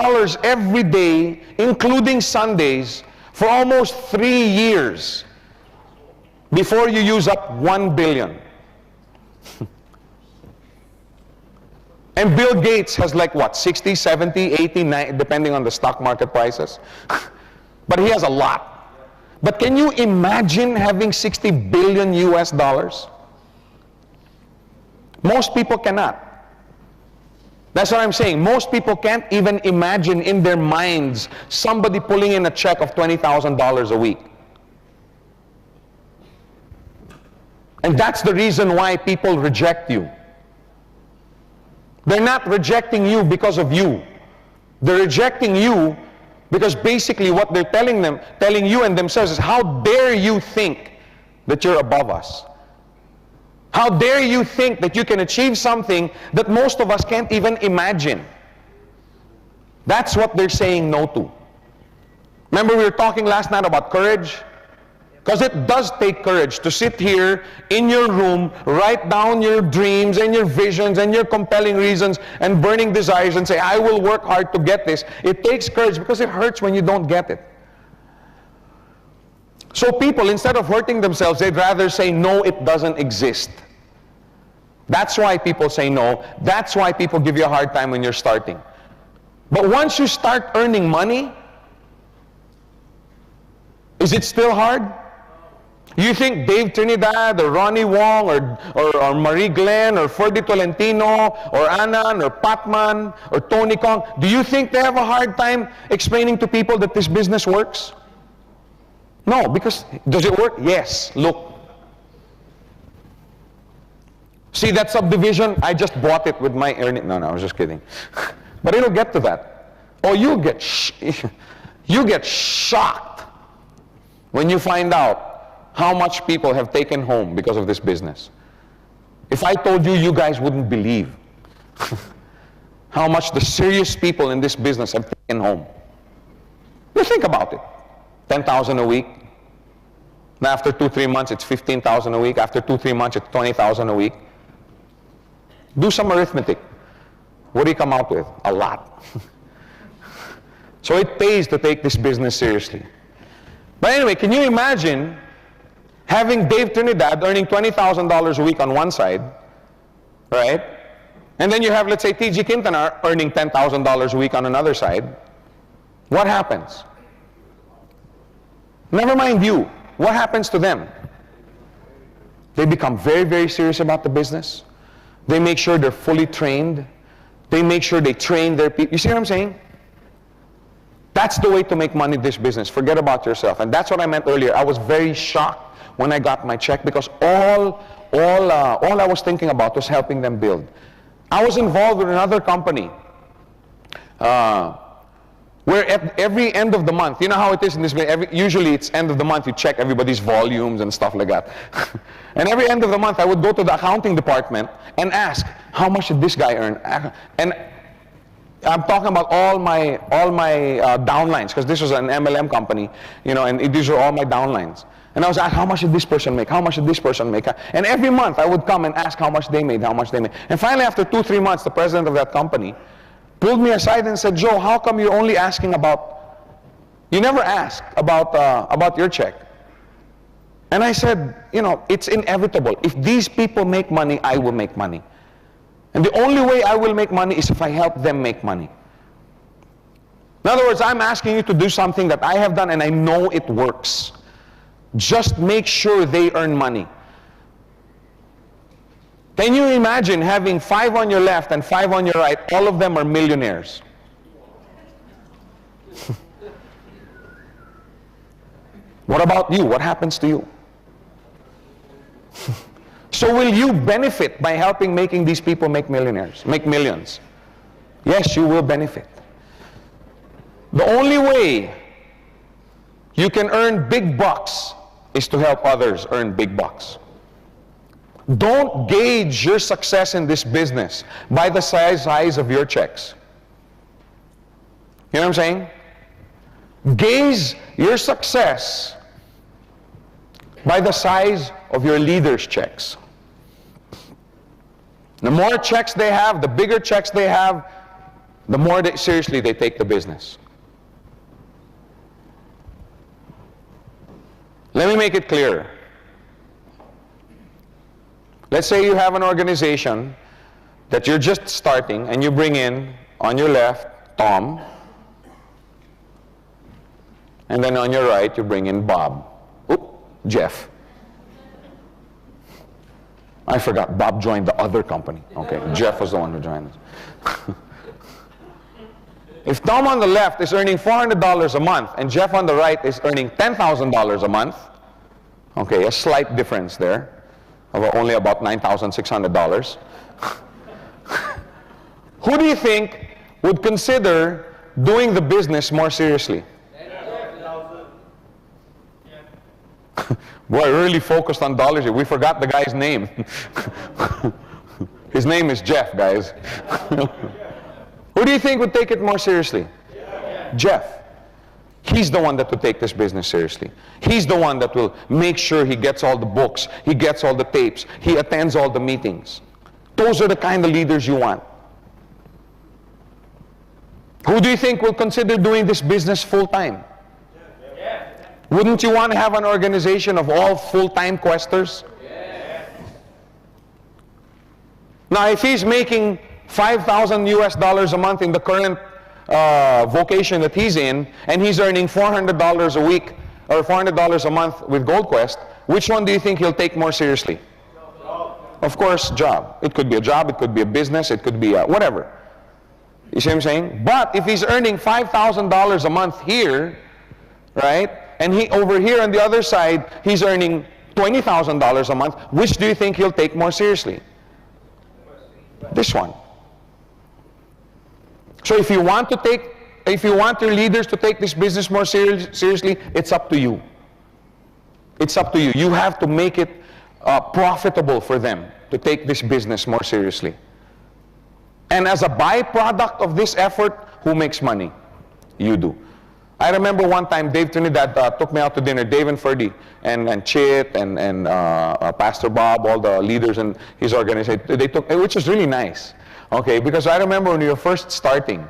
every day, including Sundays, for almost 3 years before you use up $1 billion. And Bill Gates has like what, 60, 70, 80, 90, depending on the stock market prices. But he has a lot. But can you imagine having 60 billion US dollars? Most people cannot. That's what I'm saying. Most people can't even imagine in their minds somebody pulling in a check of $20,000 a week. And that's the reason why people reject you. They're not rejecting you because of you. They're rejecting you because basically what they're telling you and themselves is, how dare you think that you're above us? How dare you think that you can achieve something that most of us can't even imagine? That's what they're saying no to. Remember we were talking last night about courage? Because it does take courage to sit here in your room, write down your dreams and your visions and your compelling reasons and burning desires and say, I will work hard to get this. It takes courage because it hurts when you don't get it. So people, instead of hurting themselves, they'd rather say, no, it doesn't exist. That's why people say no. That's why people give you a hard time when you're starting. But once you start earning money, is it still hard? You think Dave Trinidad or Ronnie Wong or Marie Glenn or Ferdy Tolentino or Anan or Patman or Tony Kong, do you think they have a hard time explaining to people that this business works? No, because does it work? Yes. Look. See that subdivision? I just bought it with my earning. No, I was just kidding. But it'll get to that. Oh, you get shocked when you find out how much people have taken home because of this business. If I told you, you guys wouldn't believe how much the serious people in this business have taken home. You think about it. 10,000 a week. Now after 2-3 months, it's 15,000 a week. After 2-3 months, it's 20,000 a week. Do some arithmetic. What do you come out with? A lot. So it pays to take this business seriously. But anyway, can you imagine having Dave Trinidad earning $20,000 a week on one side, right? And then you have, let's say, T.G. Quintana earning $10,000 a week on another side. What happens? Never mind you. What happens to them? They become very, very serious about the business. They make sure they're fully trained. They make sure they train their people. You see what I'm saying? That's the way to make money in this business. Forget about yourself. And that's what I meant earlier. I was very shocked when I got my check because all I was thinking about was helping them build. I was involved with another company where at every end of the month, you know how it is in this way, usually it's end of the month, you check everybody's volumes and stuff like that. And every end of the month, I would go to the accounting department and ask, how much did this guy earn? And I'm talking about all my downlines, because this was an MLM company, you know, and these are all my downlines. And I was asked, how much did this person make? How much did this person make? And every month, I would come and ask how much they made, how much they made. And finally, after 2-3 months, the president of that company pulled me aside and said, Joe, how come you're only asking about, you never ask about your check? And I said, you know, it's inevitable. If these people make money, I will make money. And the only way I will make money is if I help them make money. In other words, I'm asking you to do something that I have done and I know it works. Just make sure they earn money. Can you imagine having 5 on your left and 5 on your right? All of them are millionaires. What about you? What happens to you? So will you benefit by helping making these people make millions? Yes, you will benefit. The only way you can earn big bucks is to help others earn big bucks. Don't gauge your success in this business by the size of your checks. You know what I'm saying? Gauge your success by the size of your leaders' checks. The more checks they have, the bigger checks they have, the more seriously they take the business. Let me make it clearer. Let's say you have an organization that you're just starting and you bring in, on your left, Tom, and then on your right, you bring in Bob. Oop, Jeff. I forgot, Bob joined the other company. Okay, Jeff was the one who joined us. If Tom on the left is earning $400 a month and Jeff on the right is earning $10,000 a month, okay, a slight difference there of only about $9,600. Who do you think would consider doing the business more seriously? Boy, really focused on dollars here. We forgot the guy's name. His name is Jeff, guys. Who do you think would take it more seriously? Jeff. He's the one that will take this business seriously. He's the one that will make sure he gets all the books, he gets all the tapes, he attends all the meetings. Those are the kind of leaders you want. Who do you think will consider doing this business full-time? Wouldn't you want to have an organization of all full-time questers? Now, if he's making $5,000 a month in the current vocation that he's in, and he's earning $400 a week or $400 a month with Gold Quest, which one do you think he'll take more seriously? Of course, job. It could be a job, it could be a business, it could be whatever. You see what I'm saying? But if he's earning $5,000 a month here, right, and he over here on the other side, he's earning $20,000 a month, which do you think he'll take more seriously? This one. So if you want your leaders to take this business more seriously, it's up to you. It's up to you. You have to make it profitable for them to take this business more seriously. And as a byproduct of this effort, who makes money? You do. I remember one time Dave Trinidad took me out to dinner, Dave and Ferdy, and Chit, and Pastor Bob, all the leaders in his organization, they took, which was really nice. Okay, because I remember when you were first starting,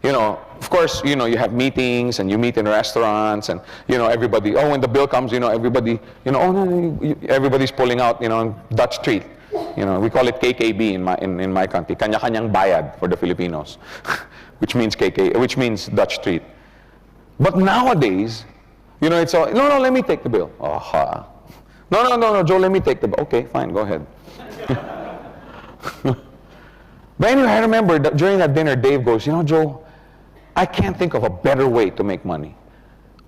you know, of course, you know, you have meetings and you meet in restaurants and, you know, everybody, oh, when the bill comes, you know, everybody, you know, oh, no, everybody's pulling out, you know, Dutch treat. You know, we call it KKB in my country, kanya-kanyang bayad for the Filipinos, which means which means Dutch treat. But nowadays, you know, it's all, no, let me take the bill. Oh, no, Joe, let me take the bill. Okay, fine, go ahead. But anyway, I remember that during that dinner, Dave goes, you know, Joe, I can't think of a better way to make money.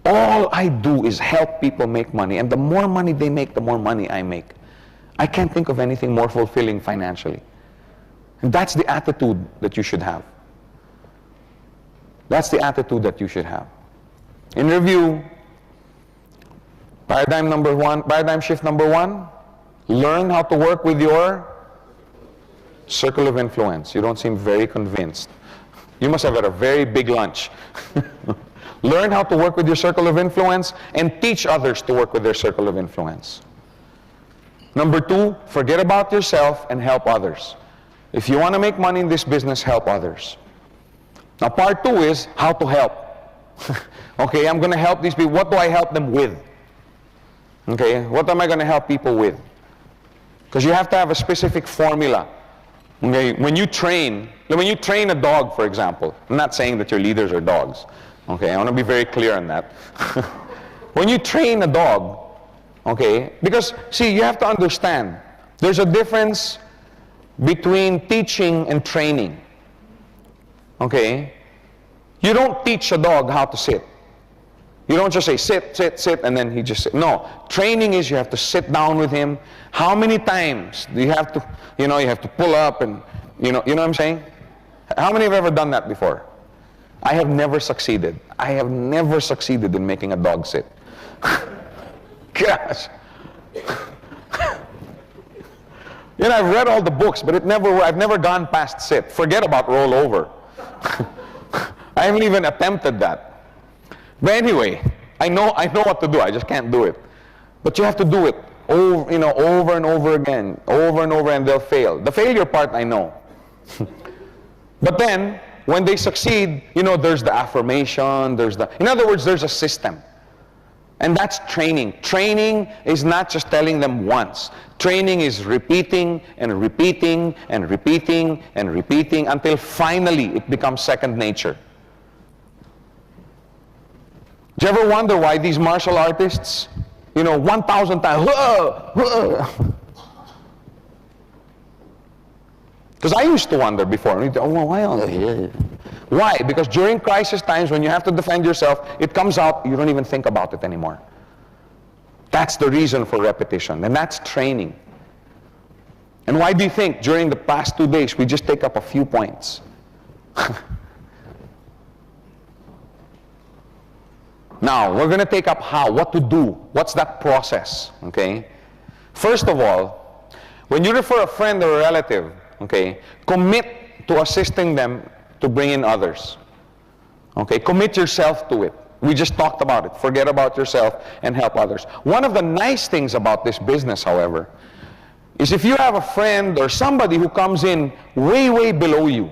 All I do is help people make money, and the more money they make, the more money I make. I can't think of anything more fulfilling financially. And that's the attitude that you should have. That's the attitude that you should have. In review, paradigm shift number one, learn how to work with your circle of influence. You don't seem very convinced. You must have had a very big lunch. Learn how to work with your circle of influence and teach others to work with their circle of influence. Number two, forget about yourself and help others. If you want to make money in this business, help others. Now, part two is how to help. Okay, I'm going to help these people. What do I help them with? Okay, what am I going to help people with? Because you have to have a specific formula. Okay, when you train a dog, for example, I'm not saying that your leaders are dogs. Okay, I want to be very clear on that. When you train a dog, okay, because, see, you have to understand, there's a difference between teaching and training. Okay? You don't teach a dog how to sit. You don't just say, sit, sit, sit, and then he just sits. No. Training is you have to sit down with him. How many times do you have to, you have to pull up and, you know what I'm saying? How many have ever done that before? I have never succeeded. I have never succeeded in making a dog sit. Gosh. I've read all the books, but I've never gone past sit. Forget about roll over. I haven't even attempted that. But anyway, I know what to do. I just can't do it. But you have to do it over and over again, and they'll fail. The failure part, I know. But then, when they succeed, there's the affirmation, in other words, there's a system. And that's training. Training is not just telling them once. Training is repeating and repeating and repeating and repeating until finally it becomes second nature. Do you ever wonder why these martial artists, 1,000 times, because I used to wonder before, why? Because during crisis times when you have to defend yourself, it comes out, you don't even think about it anymore. That's the reason for repetition, and that's training. And why do you think during the past 2 days we just take up a few points? Now, we're going to take up what to do. What's that process? Okay? First of all, when you refer a friend or a relative, okay, commit to assisting them to bring in others. Okay, commit yourself to it. We just talked about it. Forget about yourself and help others. One of the nice things about this business, however, is if you have a friend or somebody who comes in way, way below you,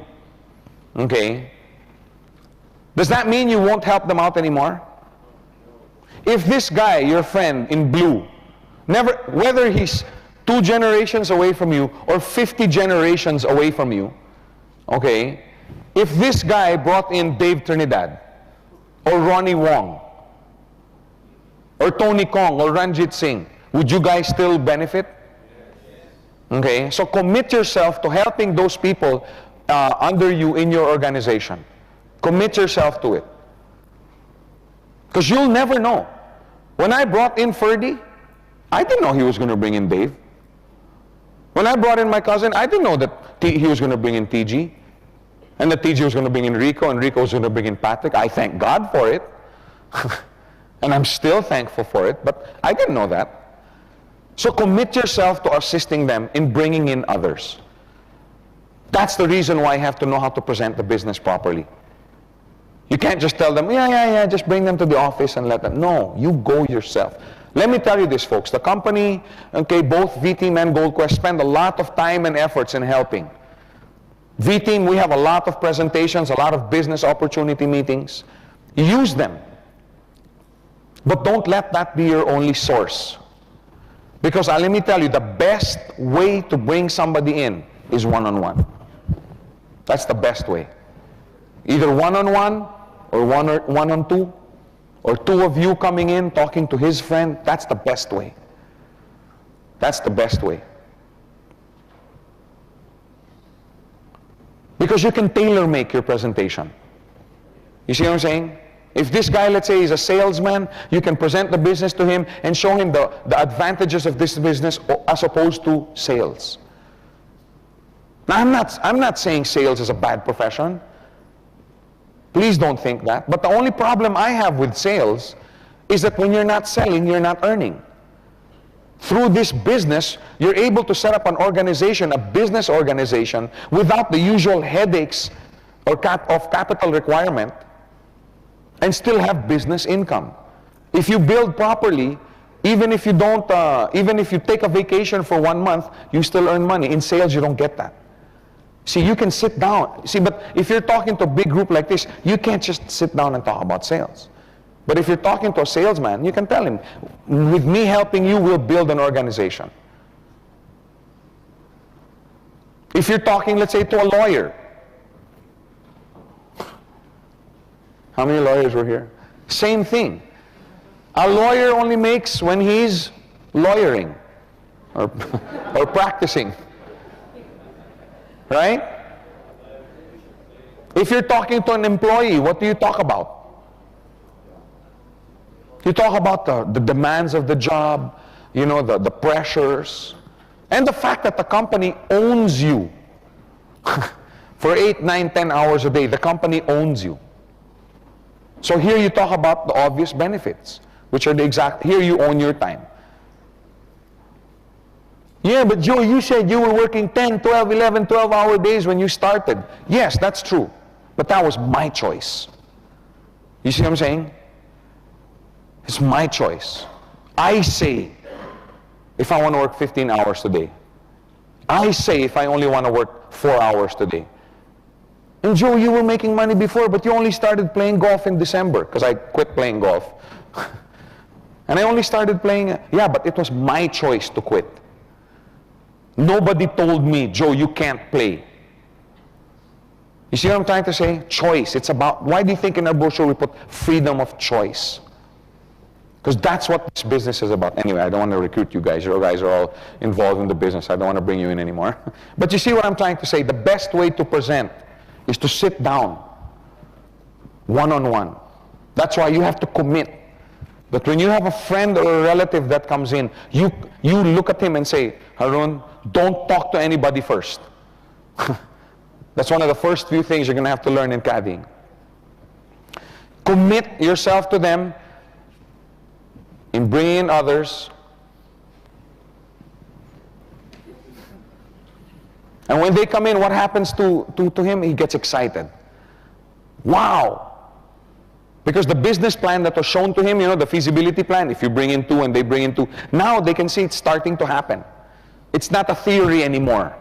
okay, does that mean you won't help them out anymore? If this guy, your friend in blue, whether he's 2 generations away from you or 50 generations away from you, okay, if this guy brought in Dave Trinidad or Ronnie Wong or Tony Kong or Ranjit Singh, would you guys still benefit? Okay, so commit yourself to helping those people under you in your organization. Commit yourself to it. Because you'll never know. When I brought in Ferdy, I didn't know he was going to bring in Dave. When I brought in my cousin, I didn't know that he was going to bring in TG. And that TG was going to bring in Rico, and Rico was going to bring in Patrick. I thank God for it. And I'm still thankful for it, but I didn't know that. So commit yourself to assisting them in bringing in others. That's the reason why you have to know how to present the business properly. You can't just tell them, yeah, just bring them to the office and let them. No, you go yourself. Let me tell you this, folks. The company, okay, both V-Team and GoldQuest spend a lot of time and efforts in helping. V-Team, we have a lot of presentations, a lot of business opportunity meetings. Use them. But don't let that be your only source. Because let me tell you, the best way to bring somebody in is one-on-one. That's the best way. Either one-on-one or one-on-two, or 2 of you coming in, talking to his friend. That's the best way. That's the best way. Because you can tailor-make your presentation. You see what I'm saying? If this guy, let's say, is a salesman, you can present the business to him and show him the advantages of this business as opposed to sales. Now, I'm not saying sales is a bad profession. Please don't think that. But the only problem I have with sales is that when you're not selling, you're not earning. Through this business, you're able to set up an organization, a business organization, without the usual headaches of capital requirement, and still have business income. If you build properly, even if you don't, even if you take a vacation for 1 month, you still earn money. In sales, you don't get that. See, you can sit down. See, but if you're talking to a big group like this, you can't just sit down and talk about sales. But if you're talking to a salesman, you can tell him, with me helping you, we'll build an organization. If you're talking, let's say, to a lawyer. How many lawyers were here? Same thing. A lawyer only makes when he's lawyering or practicing. Right? If you're talking to an employee, what do you talk about? You talk about the demands of the job, you know, the pressures, and the fact that the company owns you. For 8, 9, 10 hours a day, the company owns you. So here you talk about the obvious benefits, which are the exact, here you own your time. Yeah, but Joe, you said you were working 10, 12, 11, 12-hour days when you started. Yes, that's true. But that was my choice. You see what I'm saying? It's my choice. I say if I want to work 15 hours today. I say if I only want to work 4 hours today. And Joe, you were making money before, but you only started playing golf in December, because I quit playing golf. And I only started playing, yeah, but it was my choice to quit. Nobody told me, Joe, you can't play. You see what I'm trying to say? Choice. It's about, why do you think in our brochure we put freedom of choice? Because that's what this business is about. Anyway, I don't want to recruit you guys. You guys are all involved in the business. I don't want to bring you in anymore. But you see what I'm trying to say? The best way to present is to sit down one-on-one. That's why you have to commit. But when you have a friend or a relative that comes in, you look at him and say, Harun, don't talk to anybody first. That's one of the first few things you're going to have to learn in caddying. Commit yourself to them in bringing in others. And when they come in, what happens to him? He gets excited. Wow! Because the business plan that was shown to him, you know, the feasibility plan, if you bring in 2 and they bring in 2, now they can see it's starting to happen. It's not a theory anymore.